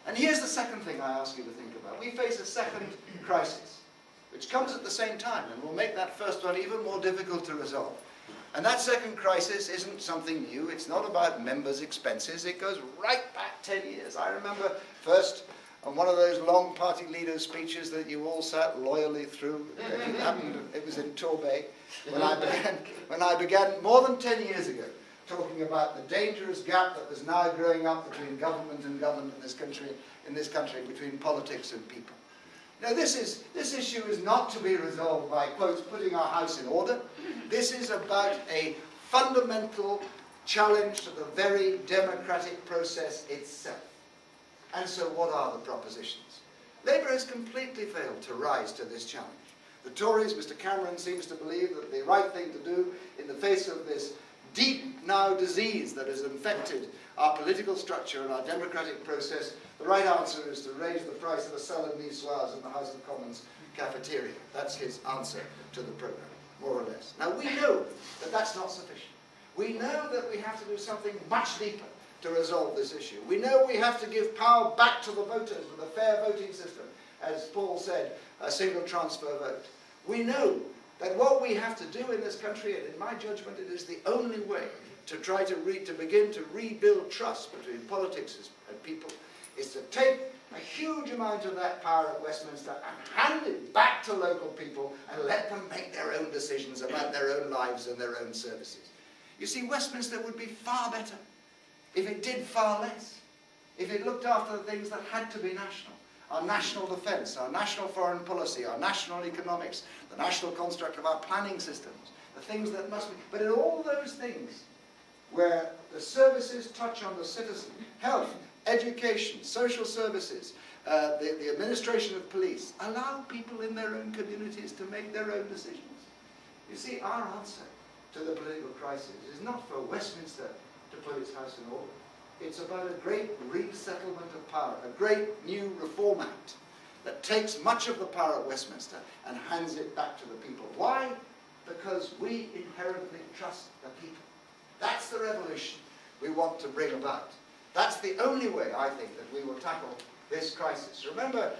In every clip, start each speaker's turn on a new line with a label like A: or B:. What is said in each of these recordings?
A: And here's the second thing I ask you to think about. We face a second crisis, which comes at the same time, and will make that first one even more difficult to resolve. And that second crisis isn't something new. It's not about members' expenses. It goes right back 10 years. I remember first on one of those long party leader speeches that you all sat loyally through. It was in Torbay, when I began more than 10 years ago, talking about the dangerous gap that was now growing up between government and government in this country, between politics and people. Now this issue is not to be resolved by, quotes, putting our house in order. This is about a fundamental challenge to the very democratic process itself. And so what are the propositions? Labour has completely failed to rise to this challenge. The Tories, Mr Cameron seems to believe that the right thing to do in the face of this deep now disease that has infected our political structure and our democratic process, the right answer is to raise the price of a salad niçoise in the House of Commons cafeteria. That's his answer to the programme, more or less. Now we know that that's not sufficient. We know that we have to do something much deeper to resolve this issue. We know we have to give power back to the voters with a fair voting system, as Paul said, a single transfer vote. We know that what we have to do in this country, and in my judgment it is the only way to try to begin to rebuild trust between politics and people, is to take a huge amount of that power at Westminster and hand it back to local people and let them make their own decisions about their own lives and their own services. You see, Westminster would be far better if it did far less, if it looked after the things that had to be national. Our national defence, our national foreign policy, our national economics, the national construct of our planning systems, the things that must be... But in all those things where the services touch on the citizen, health, education, social services, the administration of police, allow people in their own communities to make their own decisions. You see, our answer to the political crisis is not for Westminster to put its house in order. It's about a great resettlement of power, a great new Reform Act that takes much of the power at Westminster and hands it back to the people. Why? Because we inherently trust the people. That's the revolution we want to bring about. That's the only way, I think, that we will tackle this crisis. Remember,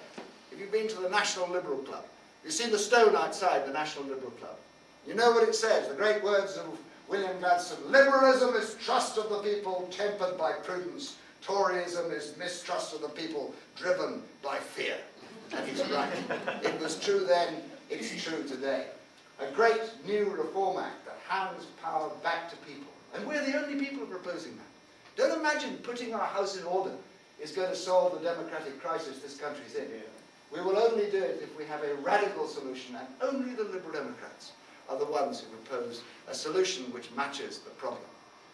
A: if you've been to the National Liberal Club, you see the stone outside the National Liberal Club. You know what it says, the great words of William Gladstone: liberalism is trust of the people tempered by prudence. Toryism is mistrust of the people driven by fear. And he's right. It was true then, it's true today. A great new Reform Act that hands power back to people. And we're the only people proposing that. Don't imagine putting our house in order is going to solve the democratic crisis this country's in. We will only do it if we have a radical solution, and only the Liberal Democrats are the ones who propose a solution which matches the problem.